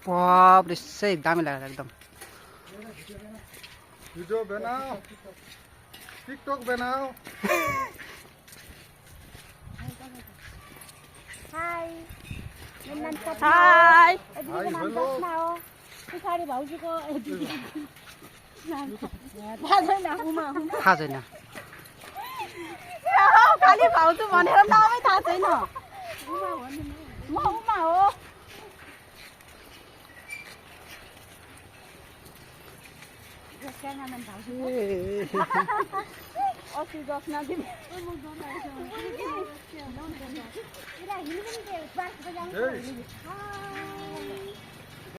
बाप रे से दामी लागेको एकदम भिडियो बनाओ टिकटक बनाओ हाय हाय हेलो पिछाडी भाउजूको थाहा छैन उमा थाहा छैन खाली भाउजू भनेर नामै थाहा छैन म उमा हो क्यामेराम्यान भाउजू अस्ति जसमा तिमी